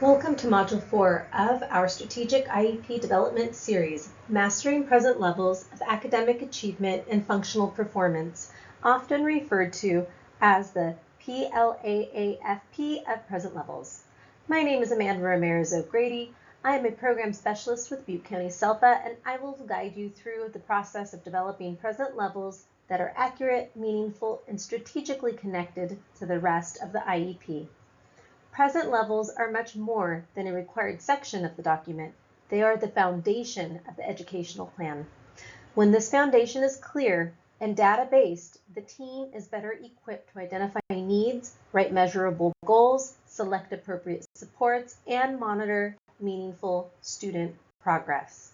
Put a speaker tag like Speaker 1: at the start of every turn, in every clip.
Speaker 1: Welcome to Module 4 of our Strategic IEP Development Series, Mastering Present Levels of Academic Achievement and Functional Performance, often referred to as the PLAAFP of Present Levels. My name is Amanda Ramirez O'Grady. I am a Program Specialist with Butte County SELPA, and I will guide you through the process of developing present levels that are accurate, meaningful, and strategically connected to the rest of the IEP. Present levels are much more than a required section of the document. They are the foundation of the educational plan. When this foundation is clear and data-based, the team is better equipped to identify needs, write measurable goals, select appropriate supports, and monitor meaningful student progress.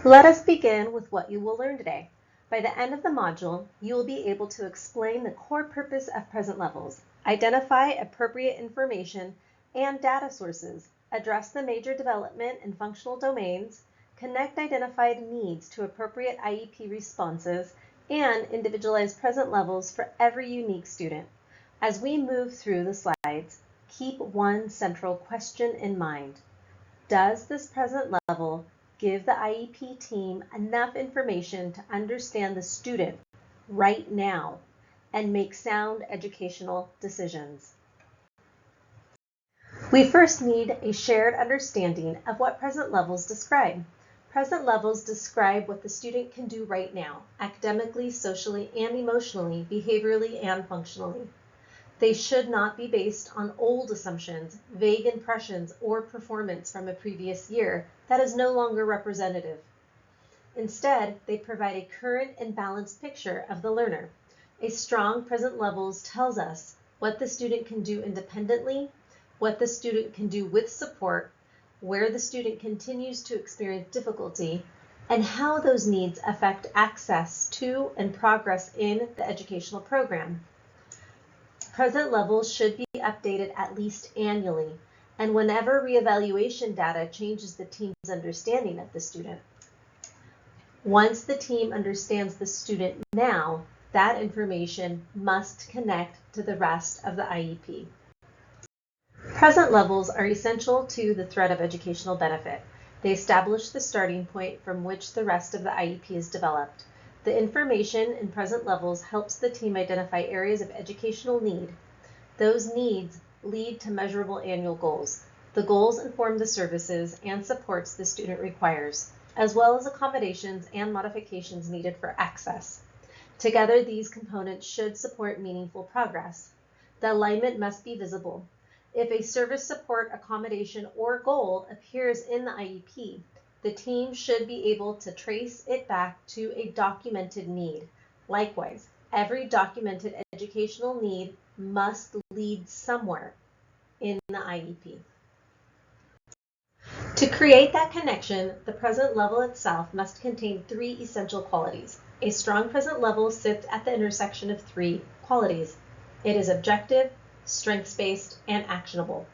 Speaker 1: Let us begin with what you will learn today. By the end of the module, you will be able to explain the core purpose of present levels, identify appropriate information and data sources, address the major development and functional domains, connect identified needs to appropriate IEP responses, and individualize present levels for every unique student. As we move through the slides, keep one central question in mind. Does this present level give the IEP team enough information to understand the student right now and make sound educational decisions? We first need a shared understanding of what present levels describe. Present levels describe what the student can do right now, academically, socially, and emotionally, behaviorally, and functionally. They should not be based on old assumptions, vague impressions, or performance from a previous year that is no longer representative. Instead, they provide a current and balanced picture of the learner. A strong present levels tells us what the student can do independently, what the student can do with support, where the student continues to experience difficulty, and how those needs affect access to and progress in the educational program. Present levels should be updated at least annually, and whenever reevaluation data changes the team's understanding of the student. Once the team understands the student now, that information must connect to the rest of the IEP. Present levels are essential to the thread of educational benefit. They establish the starting point from which the rest of the IEP is developed. The information in present levels helps the team identify areas of educational need. Those needs lead to measurable annual goals. The goals inform the services and supports the student requires, as well as accommodations and modifications needed for access. Together, these components should support meaningful progress. The alignment must be visible. If a service support, accommodation, or goal appears in the IEP, the team should be able to trace it back to a documented need. Likewise, every documented educational need must lead somewhere in the IEP. To create that connection, the present level itself must contain three essential qualities. A strong present level sits at the intersection of three qualities. It is objective, strengths-based, and actionable.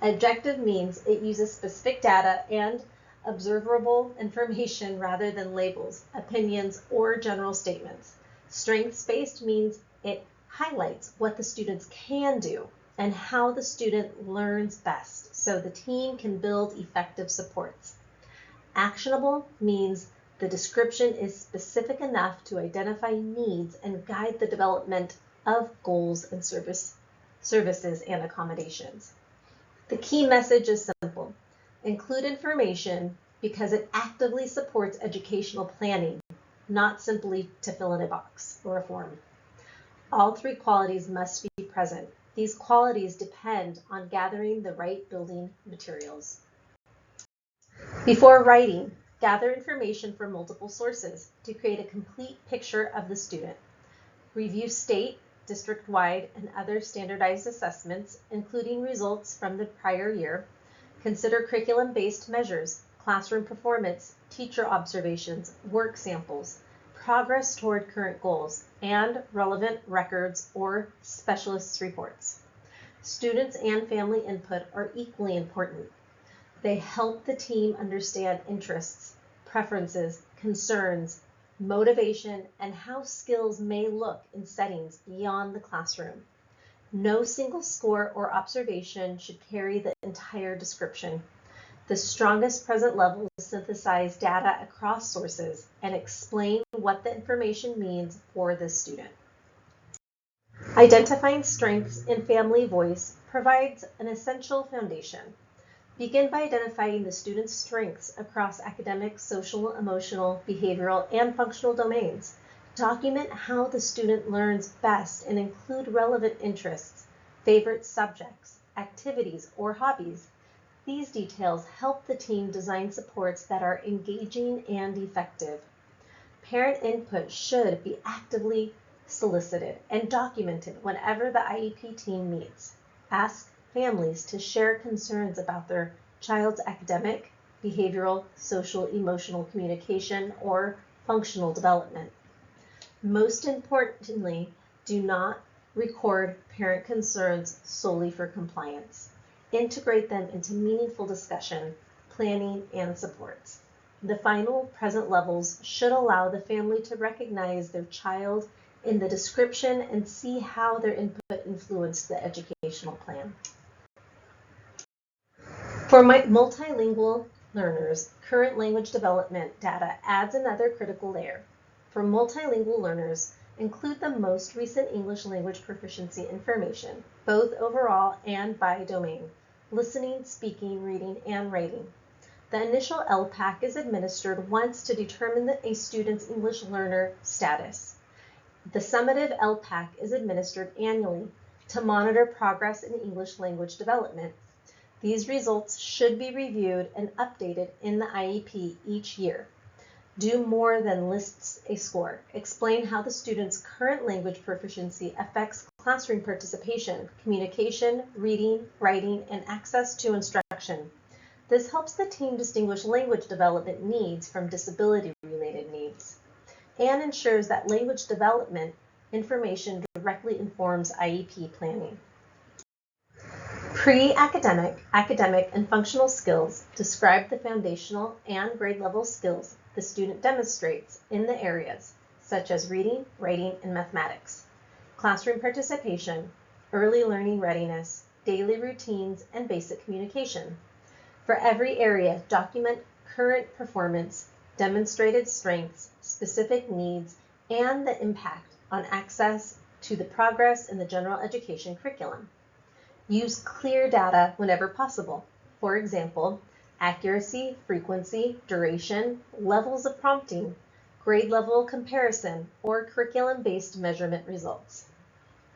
Speaker 1: Objective means it uses specific data and observable information rather than labels, opinions, or general statements. Strengths-based means it highlights what the students can do and how the student learns best so the team can build effective supports. Actionable means the description is specific enough to identify needs and guide the development of goals and services and accommodations. The key message is simple. Include information because it actively supports educational planning, not simply to fill in a box or a form. All three qualities must be present. These qualities depend on gathering the right building materials. Before writing, gather information from multiple sources to create a complete picture of the student. Review state, district-wide, and other standardized assessments, including results from the prior year. Consider curriculum-based measures, classroom performance, teacher observations, work samples, progress toward current goals, and relevant records or specialists' reports. Students and family input are equally important. They help the team understand interests, preferences, concerns, motivation, and how skills may look in settings beyond the classroom. No single score or observation should carry the entire description. The strongest present levels synthesize data across sources and explain what the information means for the student. Identifying strengths in family voice provides an essential foundation. Begin by identifying the student's strengths across academic, social, emotional, behavioral, and functional domains. Document how the student learns best and include relevant interests, favorite subjects, activities, or hobbies. These details help the team design supports that are engaging and effective. Parent input should be actively solicited and documented whenever the IEP team meets. Ask families to share concerns about their child's academic, behavioral, social, emotional communication, or functional development. Most importantly, do not record parent concerns solely for compliance. Integrate them into meaningful discussion, planning, and supports. The final present levels should allow the family to recognize their child in the description and see how their input influenced the educational plan. For multilingual learners, current language development data adds another critical layer. For multilingual learners, include the most recent English language proficiency information, both overall and by domain, listening, speaking, reading, and writing. The initial LPAC is administered once to determine a student's English learner status. The summative LPAC is administered annually to monitor progress in English language development. These results should be reviewed and updated in the IEP each year. Do more than lists a score. Explain how the student's current language proficiency affects classroom participation, communication, reading, writing, and access to instruction. This helps the team distinguish language development needs from disability-related needs and ensures that language development information directly informs IEP planning. Pre-academic, academic, and functional skills describe the foundational and grade level skills the student demonstrates in the areas such as reading, writing, and mathematics, classroom participation, early learning readiness, daily routines, and basic communication. For every area, document current performance, demonstrated strengths, specific needs, and the impact on access to the progress in the general education curriculum. Use clear data whenever possible. For example, accuracy, frequency, duration, levels of prompting, grade level comparison, or curriculum-based measurement results.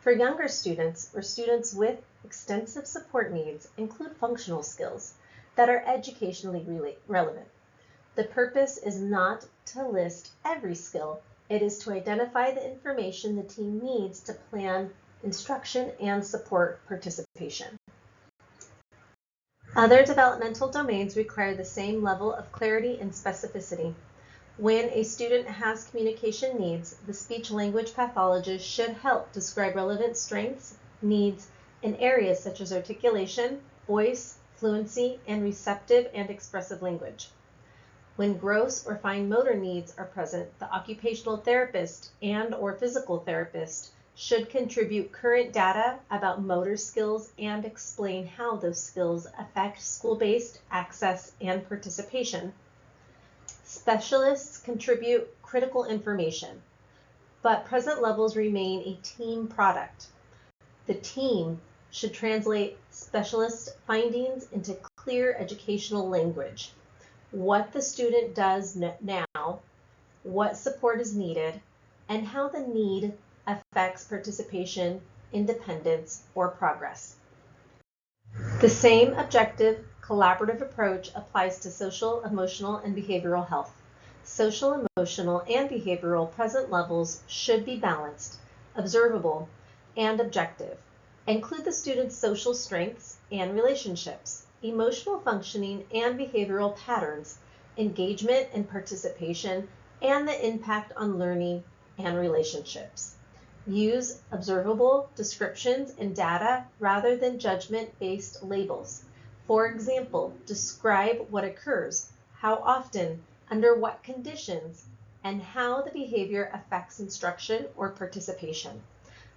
Speaker 1: For younger students or students with extensive support needs, include functional skills that are educationally relevant. The purpose is not to list every skill. It is to identify the information the team needs to plan instruction and support participation. Other developmental domains require the same level of clarity and specificity. When a student has communication needs, the speech-language pathologist should help describe relevant strengths, needs, in areas such as articulation, voice, fluency, and receptive and expressive language. When gross or fine motor needs are present, the occupational therapist and/or physical therapist should contribute current data about motor skills and explain how those skills affect school-based access and participation. Specialists contribute critical information, but present levels remain a team product. The team should translate specialist findings into clear educational language. What the student does now, what support is needed, and how the need affects participation, independence, or progress. The same objective, collaborative approach applies to social, emotional, and behavioral health. Social, emotional, and behavioral present levels should be balanced, observable, and objective. Include the student's social strengths and relationships, emotional functioning and behavioral patterns, engagement and participation, and the impact on learning and relationships. Use observable descriptions and data rather than judgment-based labels. For example, describe what occurs, how often, under what conditions, and how the behavior affects instruction or participation.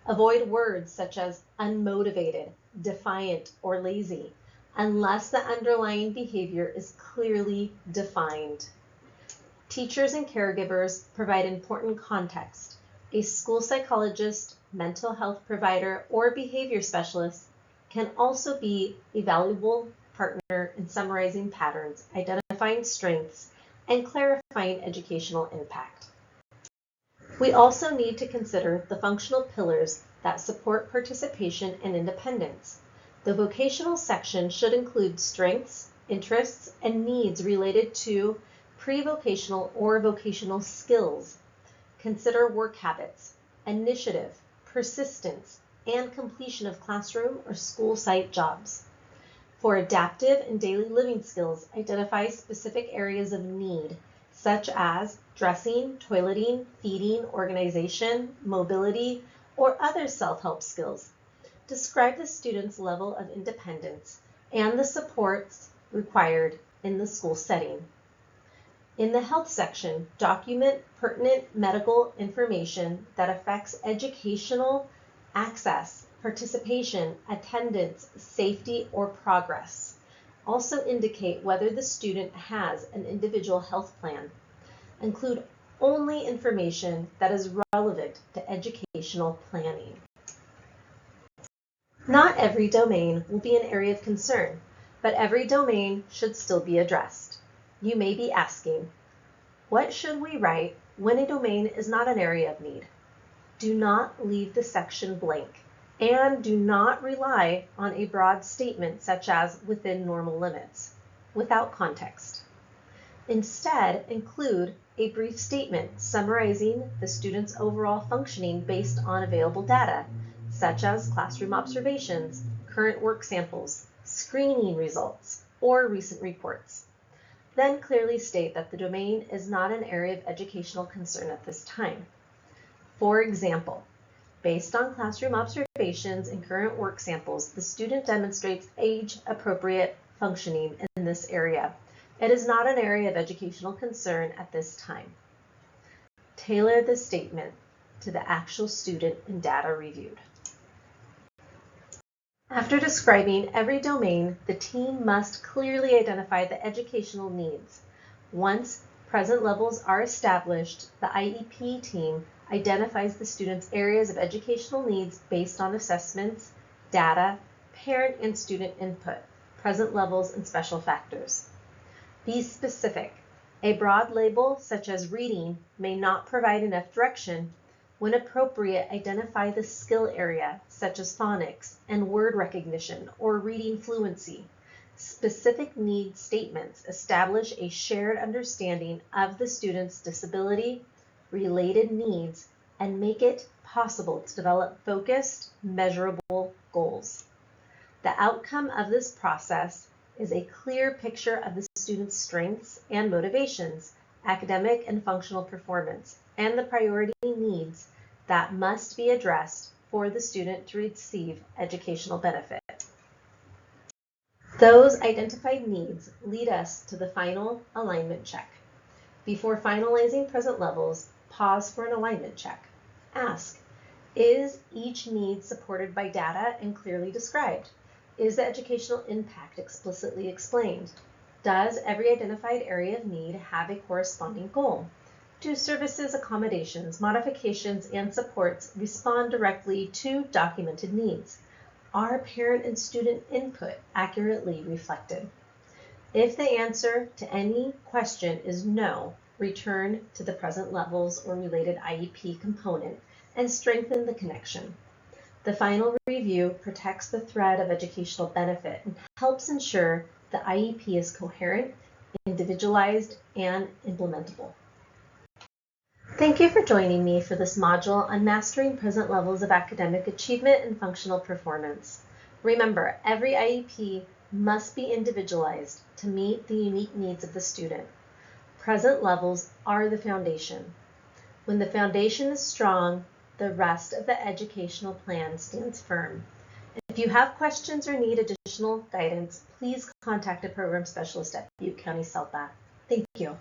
Speaker 1: Avoid words such as unmotivated, defiant, or lazy, unless the underlying behavior is clearly defined. Teachers and caregivers provide important context. A school psychologist, mental health provider, or behavior specialist can also be a valuable partner in summarizing patterns, identifying strengths, and clarifying educational impact. We also need to consider the functional pillars that support participation and independence. The vocational section should include strengths, interests, and needs related to pre-vocational or vocational skills. Consider work habits, initiative, persistence, and completion of classroom or school site jobs. For adaptive and daily living skills, identify specific areas of need, such as dressing, toileting, feeding, organization, mobility, or other self-help skills. Describe the student's level of independence and the supports required in the school setting. In the health section, document pertinent medical information that affects educational access, participation, attendance, safety, or progress. Also indicate whether the student has an individual health plan. Include only information that is relevant to educational planning. Not every domain will be an area of concern, but every domain should still be addressed. You may be asking, what should we write when a domain is not an area of need? Do not leave the section blank, and do not rely on a broad statement such as within normal limits, without context. Instead, include a brief statement summarizing the student's overall functioning based on available data, such as classroom observations, current work samples, screening results, or recent reports. Then clearly state that the domain is not an area of educational concern at this time. For example, based on classroom observations and current work samples, the student demonstrates age-appropriate functioning in this area. It is not an area of educational concern at this time. Tailor the statement to the actual student and data reviewed. After describing every domain, the team must clearly identify the educational needs. Once present levels are established, the IEP team identifies the student's areas of educational needs based on assessments, data, parent and student input, present levels, and special factors. Be specific. A broad label such as reading may not provide enough direction. When appropriate, identify the skill area such as phonics and word recognition or reading fluency. Specific need statements establish a shared understanding of the student's disability, related needs, and make it possible to develop focused, measurable goals. The outcome of this process is a clear picture of the student's strengths and motivations, academic and functional performance, and the priority needs that must be addressed for the student to receive educational benefit. Those identified needs lead us to the final alignment check. Before finalizing present levels, pause for an alignment check. Ask, is each need supported by data and clearly described? Is the educational impact explicitly explained? Does every identified area of need have a corresponding goal? Do services, accommodations, modifications, and supports respond directly to documented needs? Are parent and student input accurately reflected? If the answer to any question is no, return to the present levels or related IEP component and strengthen the connection. The final review protects the thread of educational benefit and helps ensure the IEP is coherent, individualized, and implementable. Thank you for joining me for this module on mastering present levels of academic achievement and functional performance. Remember, every IEP must be individualized to meet the unique needs of the student. Present levels are the foundation. When the foundation is strong, the rest of the educational plan stands firm. If you have questions or need additional guidance, please contact a program specialist at Butte County SELPA. Thank you.